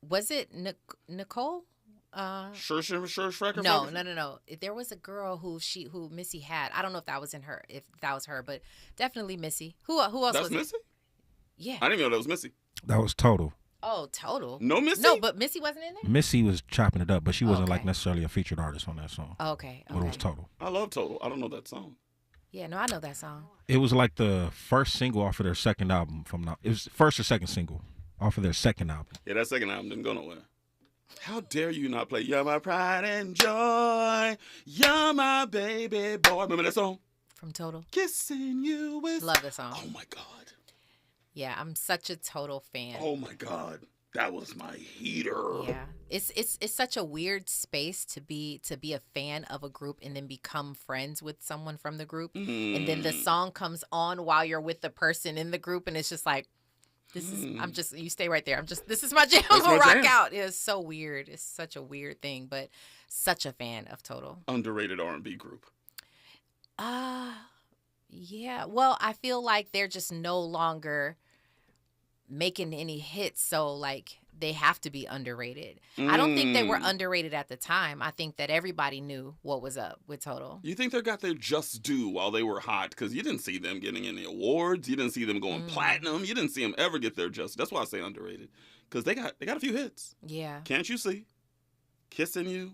was it Nicole? Sure, Schrecker? No. There was a girl who Missy had. I don't know if that was her, but definitely Missy. Who else was That's Missy? it? Yeah. I didn't even know that was Missy. That was Total. Oh, Total. No Missy? No, but Missy wasn't in there? Missy was chopping it up, but she wasn't like necessarily a featured artist on that song. Okay. But it was Total. I love Total. I don't know that song. Yeah, no, I know that song. It was like the first single off of their second album. It was first or second single off of their second album. Yeah, that second album didn't go nowhere. How dare you not play You're My Pride and Joy, You're My Baby Boy. Remember that song? From Total. Kissing You with... Love the song. Oh, my God. Yeah, I'm such a Total fan. Oh, my God. That was my heater. Yeah. It's such a weird space to be a fan of a group and then become friends with someone from the group. And then the song comes on while you're with the person in the group, and it's just like, you stay right there. This is my jam. I'm going to rock out. It's so weird. It's such a weird thing, but such a fan of Total. Underrated R&B group. Yeah. Well, I feel like they're just no longer making any hits, so like they have to be underrated. I don't think they were underrated at the time. I think that everybody knew what was up with Total. You think they got their just due while they were hot? Because you didn't see them getting any awards. You didn't see them going platinum. You didn't see them ever get their just. That's why I say underrated. Because they got a few hits. Yeah. Can't you see? Kissing You.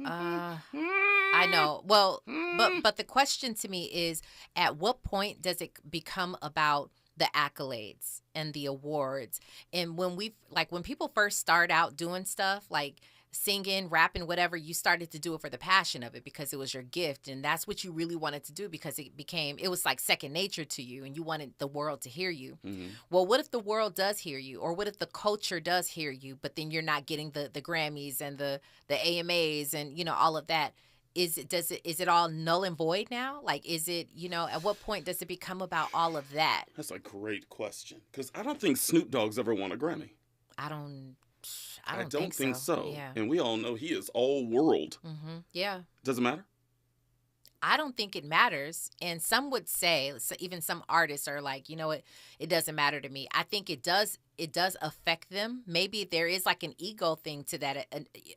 I know. Well, but the question to me is, at what point does it become about the accolades and the awards? And when people first start out doing stuff like singing, rapping, whatever, you started to do it for the passion of it because it was your gift, and that's what you really wanted to do because it was like second nature to you, and you wanted the world to hear you. Well, what if the world does hear you, or what if the culture does hear you, but then you're not getting the Grammys and the AMAs and all of that? is it all null and void now? Like, is it, at what point does it become about all of that? That's a great question, because I don't think Snoop Dogg's ever won a Grammy. I don't think so. Yeah. And we all know he is all world. Mm-hmm. Yeah. Does it matter? I don't think it matters. And some would say, so even some artists are like, you know what, it doesn't matter to me. I think it does affect them. Maybe there is like an ego thing to that.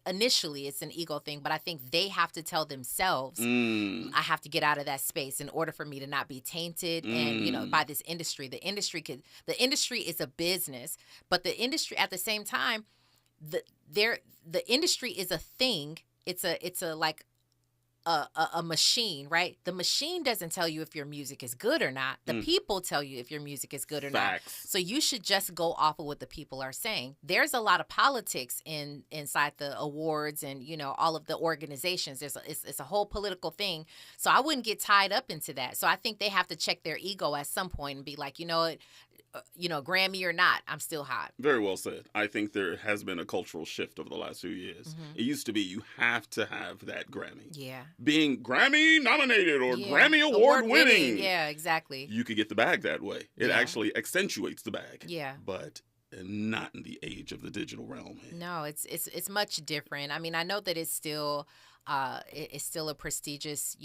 Initially, it's an ego thing, but I think they have to tell themselves, I have to get out of that space in order for me to not be tainted and, by this industry. The industry is a business, but the industry at the same time, the industry is a thing. It's a machine, right? The machine doesn't tell you if your music is good or not. The people tell you if your music is good or not. So you should just go off of what the people are saying. There's a lot of politics inside the awards and, all of the organizations. It's a whole political thing. So I wouldn't get tied up into that. So I think they have to check their ego at some point and be like, Grammy or not, I'm still hot. Very well said. I think there has been a cultural shift over the last few years. It used to be you have to have that Grammy. Yeah. Being Grammy nominated or Grammy award winning. Yeah, exactly. You could get the bag that way. It actually accentuates the bag. Yeah. But not in the age of the digital realm. No, it's much different. I mean, I know that it's still a prestigious,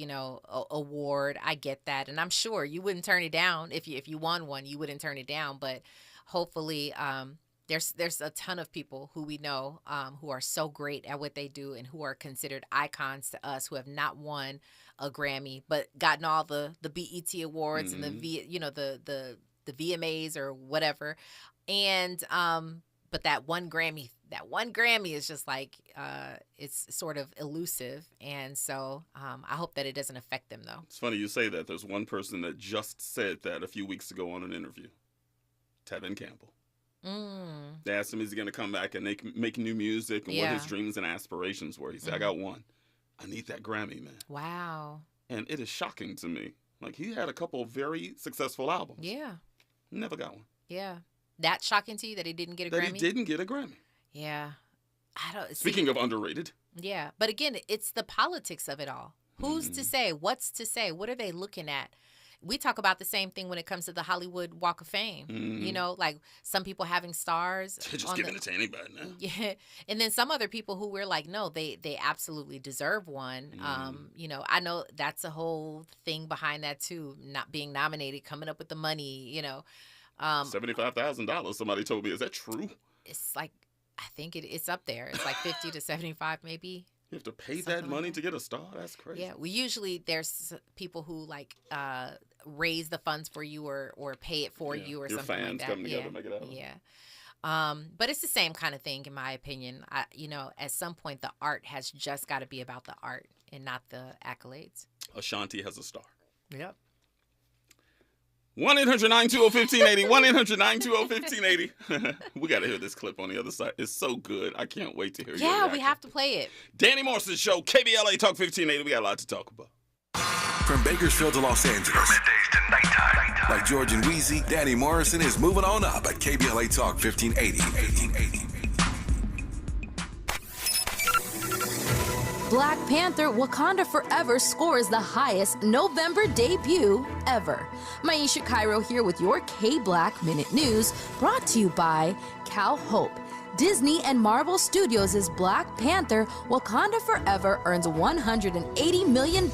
award. I get that. And I'm sure you wouldn't turn it down if you won one, you wouldn't turn it down. But hopefully there's a ton of people who we know who are so great at what they do and who are considered icons to us who have not won a Grammy, but gotten all the BET awards and the VMAs or whatever. And but that one Grammy is just like, it's sort of elusive. And so I hope that it doesn't affect them, though. It's funny you say that. There's one person that just said that a few weeks ago on an interview. Tevin Campbell. They asked him, is he going to come back and make new music and what his dreams and aspirations were. He said, I got one. I need that Grammy, man. Wow. And it is shocking to me. Like, he had a couple of very successful albums. Yeah. Never got one. Yeah. That shocking to you that he didn't get a Grammy? That he didn't get a Grammy. Yeah. Speaking of underrated. Yeah. But again, it's the politics of it all. Who's to say? What's to say? What are they looking at? We talk about the same thing when it comes to the Hollywood Walk of Fame. Like some people having stars. They're just giving it to anybody now. Yeah. And then some other people who we're like, no, they absolutely deserve one. I know that's a whole thing behind that too. Not being nominated, coming up with the money, $75,000, somebody told me. Is that true? It's like, I think it's up there. It's like 50 to 75 maybe. You have to pay that money to get a star? That's crazy. Yeah, there's people who raise the funds for you or pay it for you or your something like that. Your fans come together to make it happen. Yeah. But it's the same kind of thing in my opinion. At some point the art has just got to be about the art and not the accolades. Ashanti has a star. Yep. 1-800-920-1580. 1-800-920-1580. We got to hear this clip on the other side. It's so good. I can't wait to hear your reaction. Yeah, we have to play it. Danny Morrison Show, KBLA Talk 1580. We got a lot to talk about. From Bakersfield to Los Angeles. From middays to nighttime. Like George and Wheezy, Danny Morrison is moving on up at KBLA Talk 1580. Black Panther Wakanda Forever scores the highest November debut ever. Maisha Cairo here with your K-Black Minute News, brought to you by Cal Hope. Disney and Marvel Studios' Black Panther Wakanda Forever earns $180 million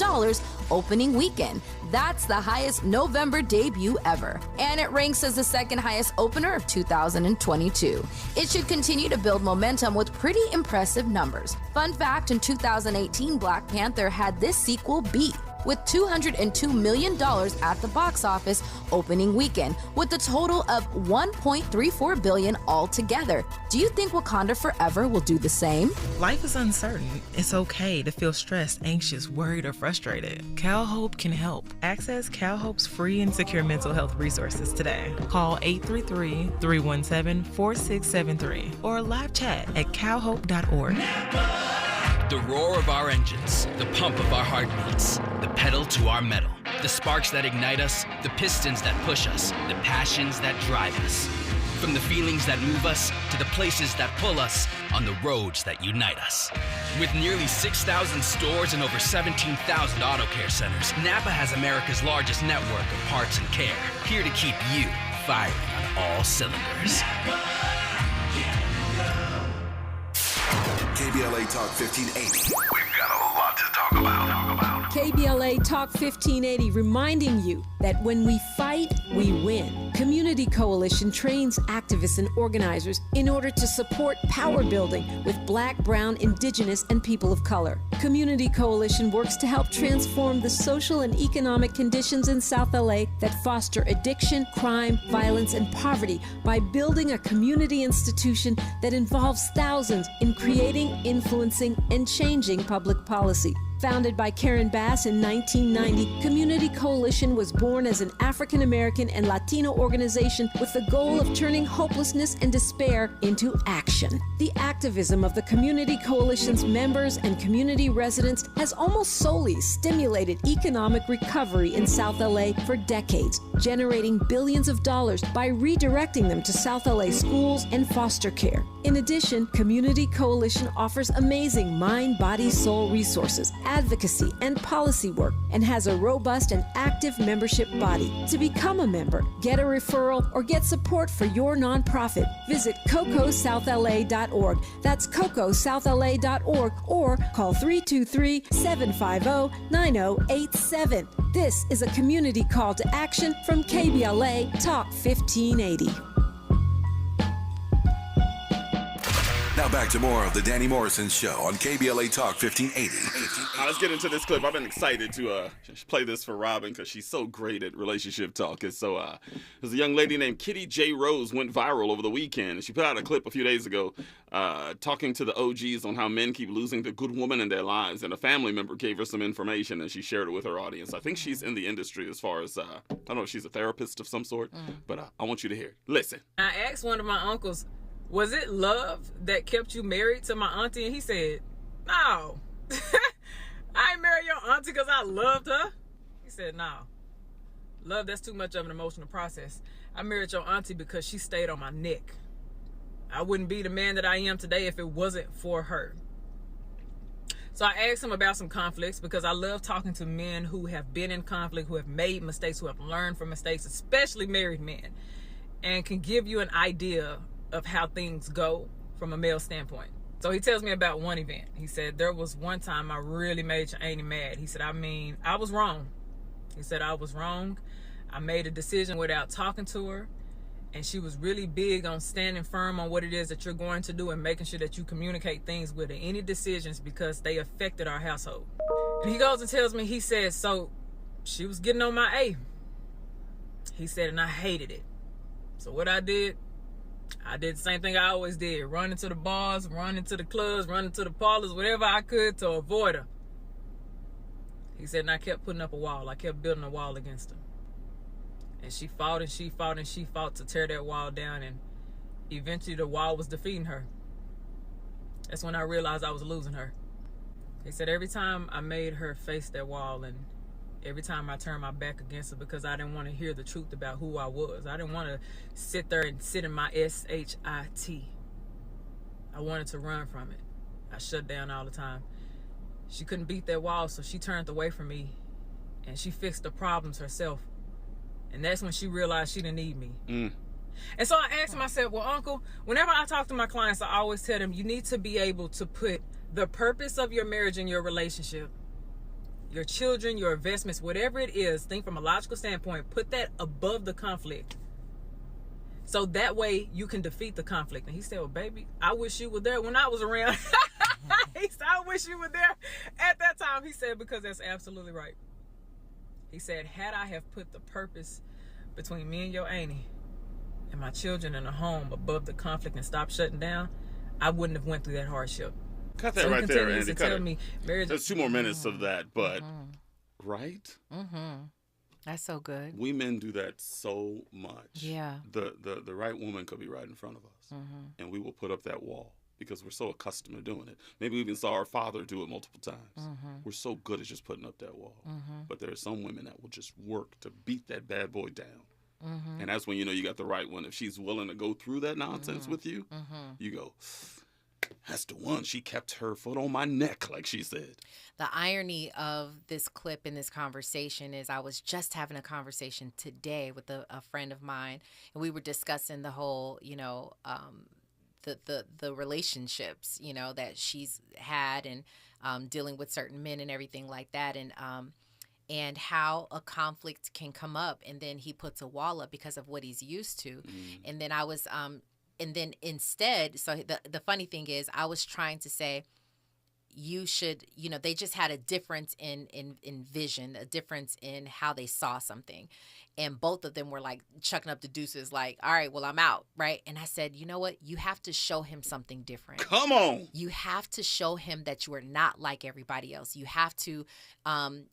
opening weekend. That's the highest November debut ever. And it ranks as the second highest opener of 2022. It should continue to build momentum with pretty impressive numbers. Fun fact, in 2018, Black Panther had this sequel beat, with $202 million at the box office opening weekend, with a total of $1.34 billion altogether. Do you think Wakanda Forever will do the same? Life is uncertain. It's okay to feel stressed, anxious, worried, or frustrated. Cal Hope can help. Access Cal Hope's free and secure mental health resources today. Call 833-317-4673 or live chat at calhope.org. The roar of our engines, the pump of our heartbeats, the pedal to our metal, the sparks that ignite us, the pistons that push us, the passions that drive us. From the feelings that move us to the places that pull us, on the roads that unite us. With nearly 6,000 stores and over 17,000 auto care centers, Napa has America's largest network of parts and care, here to keep you firing on all cylinders. KBLA Talk 1580. We've got a lot to talk about. KBLA Talk 1580 reminding you that when we fight, we win. Community Coalition trains activists and organizers in order to support power building with Black, Brown, Indigenous, and people of color. Community Coalition works to help transform the social and economic conditions in South LA that foster addiction, crime, violence, and poverty by building a community institution that involves thousands in creating, influencing, and changing public policy. Founded by Karen Bass in 1990, Community Coalition was born as an African American and Latino organization with the goal of turning hopelessness and despair into action. The activism of the Community Coalition's members and community residents has almost solely stimulated economic recovery in South LA for decades, generating billions of dollars by redirecting them to South LA schools and foster care. In addition, Community Coalition offers amazing mind, body, soul resources, advocacy, and policy work, and has a robust and active membership body. To become a member, get a referral, or get support for your nonprofit, visit cocosouthla.org. That's cocosouthla.org, or call 323-750-9087. This is a community call to action from KBLA Talk 1580. Now back to more of the Danny Morrison Show on KBLA Talk 1580. Now let's get into this clip. I've been excited to play this for Robin because she's so great at relationship talk. There's a young lady named Kitty J. Rose went viral over the weekend. And she put out a clip a few days ago talking to the OGs on how men keep losing the good woman in their lives. And a family member gave her some information and she shared it with her audience. I think she's in the industry as far as, I don't know if she's a therapist of some sort, but I want you to hear it. Listen. I asked one of my uncles, was it love that kept you married to my auntie? And he said, no. I ain't married your auntie because I loved her. He said, no. Love, that's too much of an emotional process. I married your auntie because she stayed on my neck. I wouldn't be the man that I am today if it wasn't for her. So I asked him about some conflicts because I love talking to men who have been in conflict, who have made mistakes, who have learned from mistakes, especially married men, and can give you an idea of how things go from a male standpoint. So he tells me about one event. He said, there was one time I really made your auntie mad. He said, I was wrong. He said, I was wrong. I made a decision without talking to her. And she was really big on standing firm on what it is that you're going to do and making sure that you communicate things with her, any decisions, because they affected our household. And he goes and tells me, he said, so she was getting on my A. He said, and I hated it. So what I did the same thing I always did. Run into the bars, run into the clubs, run into the parlors, whatever I could to avoid her. He said, and I kept putting up a wall. I kept building a wall against her. And she fought and she fought and she fought to tear that wall down, and eventually the wall was defeating her. That's when I realized I was losing her. He said, every time I made her face that wall, and every time I turned my back against her, because I didn't want to hear the truth about who I was. I didn't want to sit there and sit in my SHIT. I wanted to run from it. I shut down all the time. She couldn't beat that wall, so she turned away from me, and she fixed the problems herself. And that's when she realized she didn't need me. And so I asked him, I said, well, Uncle, whenever I talk to my clients, I always tell them, you need to be able to put the purpose of your marriage and your relationship, your children, your investments, whatever it is, think from a logical standpoint, put that above the conflict. So that way you can defeat the conflict. And he said, well, baby, I wish you were there when I was around. He said, I wish you were there at that time. He said, because that's absolutely right. He said, had I have put the purpose between me and your auntie and my children in a home above the conflict and stopped shutting down, I wouldn't have went through that hardship. Cut that right there, Andy. Cut it. There's 2 more minutes of that, but right? That's so good. We men do that so much. Yeah. The right woman could be right in front of us, and we will put up that wall because we're so accustomed to doing it. Maybe we even saw our father do it multiple times. We're so good at just putting up that wall. But there are some women that will just work to beat that bad boy down. And that's when you know you got the right one. If she's willing to go through that nonsense with you, you go, That's the one. She kept her foot on my neck, like she said. The irony of this clip in this conversation is I was just having a conversation today with a friend of mine, and we were discussing the whole, the relationships, that she's had and dealing with certain men and everything like that. And how a conflict can come up, and then he puts a wall up because of what he's used to. And then I was, and then instead, so the funny thing is, I was trying to say, you should, they just had a difference in vision, a difference in how they saw something. And both of them were like chucking up the deuces, like, all right, well, I'm out, right? And I said, you know what? You have to show him something different. Come on. You have to show him that you are not like everybody else. You have to, and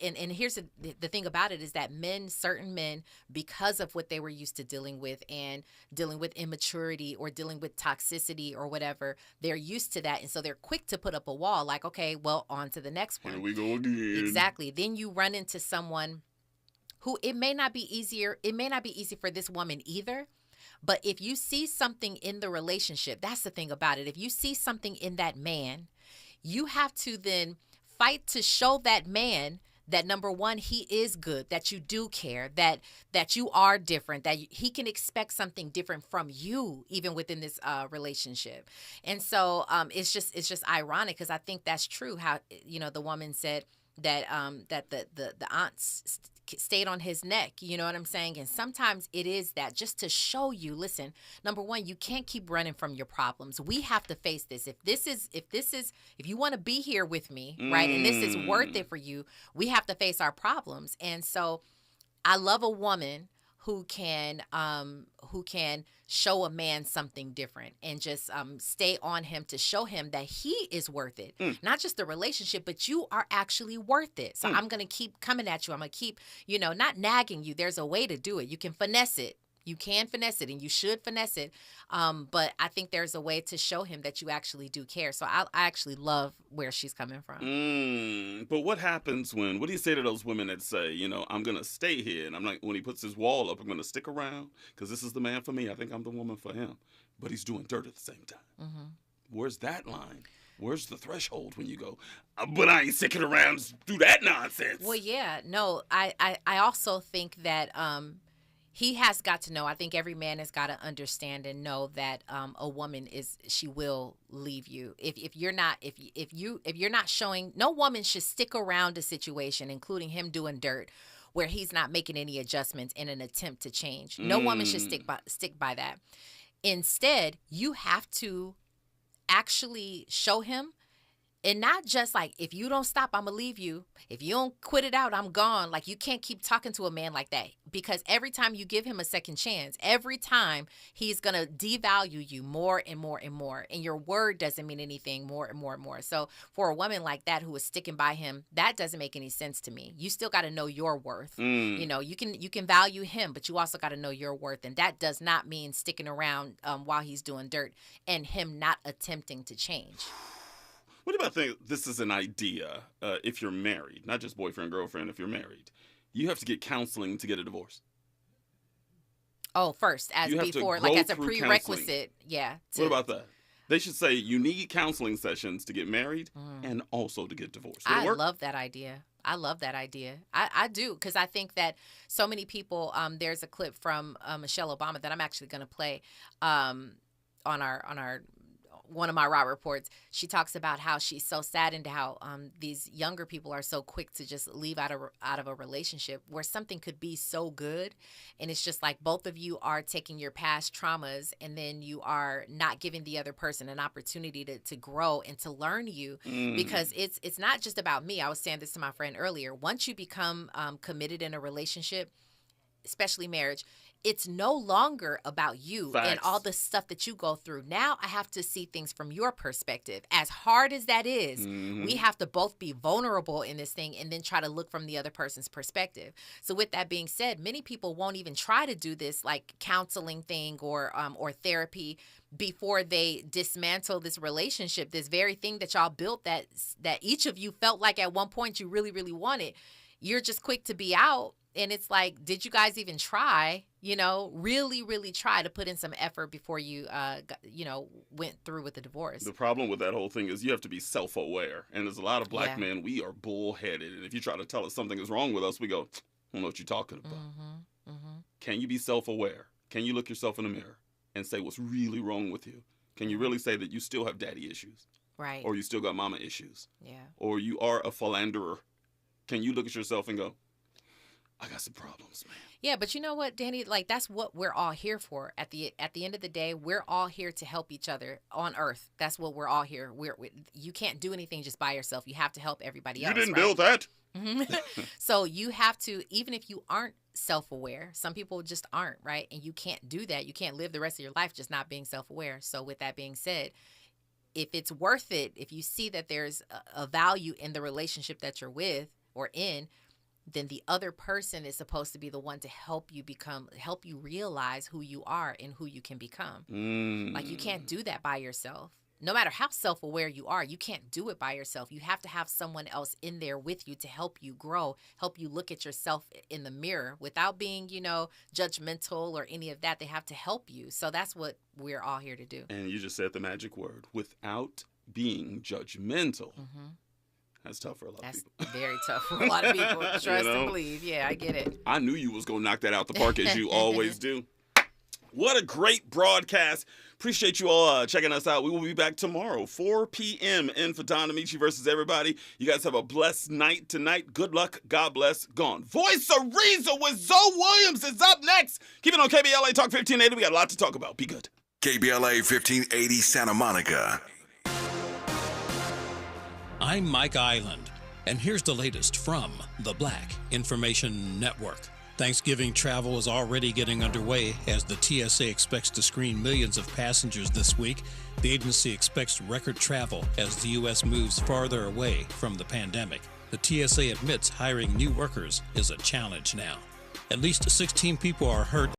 here's the thing about it is that certain men, because of what they were used to dealing with and dealing with immaturity or dealing with toxicity or whatever, they're used to that. And so they're quick to put up a wall like, okay, well, on to the next one. Here we go again. Exactly. Then you run into someone who it may not be easy for this woman either. But if you see something in the relationship, that's the thing about it. If you see something in that man, you have to then fight to show that man that, number one, he is good, that you do care, that you are different, that he can expect something different from you, even within this relationship. And so it's just ironic, because I think that's true. How the woman said that that the aunt stayed on his neck, you know what I'm saying? And sometimes it is that, just to show you, listen, number one, you can't keep running from your problems. We have to face this. If you want to be here with me, right, and this is worth it for you, we have to face our problems. And so I love a woman who can show a man something different and just stay on him to show him that he is worth it. Not just the relationship, but you are actually worth it. So I'm going to keep coming at you. I'm going to keep, not nagging you. There's a way to do it. You can finesse it. You can finesse it, and you should finesse it. But I think there's a way to show him that you actually do care. So I actually love where she's coming from. But what happens what do you say to those women that say, I'm going to stay here, and I'm like, when he puts his wall up, I'm going to stick around because this is the man for me. I think I'm the woman for him. But he's doing dirt at the same time. Where's that line? Where's the threshold when you go, but I ain't sticking around do that nonsense? Well, yeah. No, I also think that he has got to know. I think every man has got to understand and know that a woman she will leave you if you're not showing. No woman should stick around a situation, including him doing dirt, where he's not making any adjustments in an attempt to change. No woman should stick by that. Instead, you have to actually show him. And not just like, if you don't stop, I'm going to leave you. If you don't quit it out, I'm gone. Like, you can't keep talking to a man like that, because every time you give him a second chance, every time he's going to devalue you more and more and more. And your word doesn't mean anything more and more and more. So for a woman like that who is sticking by him, that doesn't make any sense to me. You still got to know your worth. You can value him, but you also got to know your worth. And that does not mean sticking around while he's doing dirt and him not attempting to change. What about this is an idea if you're married, not just boyfriend, girlfriend, if you're married. You have to get counseling to get a divorce. Oh, first, as before, like as a prerequisite. Counseling. Yeah. What about that? They should say you need counseling sessions to get married and also to get divorced. I love that idea. I do, because I think that so many people, there's a clip from Michelle Obama that I'm actually going to play on our one of my Raw reports. She talks about how she's so saddened how these younger people are so quick to just leave out of a relationship where something could be so good, and it's just like both of you are taking your past traumas and then you are not giving the other person an opportunity to grow and to learn you, because it's not just about me. I was saying this to my friend earlier. Once you become committed in a relationship, especially marriage, it's no longer about you. Facts. And all the stuff that you go through. Now I have to see things from your perspective. As hard as that is, we have to both be vulnerable in this thing and then try to look from the other person's perspective. So with that being said, many people won't even try to do this like counseling thing or therapy before they dismantle this relationship, this very thing that y'all built that each of you felt like at one point you really, really wanted. You're just quick to be out. And it's like, did you guys even try, really, really try to put in some effort before you, went through with the divorce? The problem with that whole thing is you have to be self-aware. And there's a lot of black men, we are bullheaded. And if you try to tell us something is wrong with us, we go, I don't know what you're talking about. Can you be self-aware? Can you look yourself in the mirror and say what's really wrong with you? Can you really say that you still have daddy issues? Right. Or you still got mama issues? Yeah. Or you are a philanderer? Can you look at yourself and go, I got some problems, man. Yeah, but you know what, Danny? Like, that's what we're all here for. At the end of the day, we're all here to help each other on Earth. That's what we're all here. You can't do anything just by yourself. You have to help everybody else. You didn't build that. So you have to, even if you aren't self-aware, some people just aren't, right? And you can't do that. You can't live the rest of your life just not being self-aware. So with that being said, if it's worth it, if you see that there's a value in the relationship that you're with or in, then the other person is supposed to be the one to help you realize who you are and who you can become. Like, you can't do that by yourself. No matter how self-aware you are, you can't do it by yourself. You have to have someone else in there with you to help you grow, help you look at yourself in the mirror without being, judgmental or any of that. They have to help you. So that's what we're all here to do. And you just said the magic word, without being judgmental. That's tough for a lot of people. That's very tough for a lot of people. Trust and believe. Yeah, I get it. I knew you was going to knock that out the park as you always do. What a great broadcast. Appreciate you all checking us out. We will be back tomorrow, 4 p.m. in for Don Amici versus everybody. You guys have a blessed night tonight. Good luck. God bless. Gone. Voice of Reason with Zoe Williams is up next. Keep it on KBLA Talk 1580. We got a lot to talk about. Be good. KBLA 1580 Santa Monica. I'm Mike Island, and here's the latest from the Black Information Network. Thanksgiving travel is already getting underway as the TSA expects to screen millions of passengers this week. The agency expects record travel as the U.S. moves farther away from the pandemic. The TSA admits hiring new workers is a challenge now. At least 16 people are hurt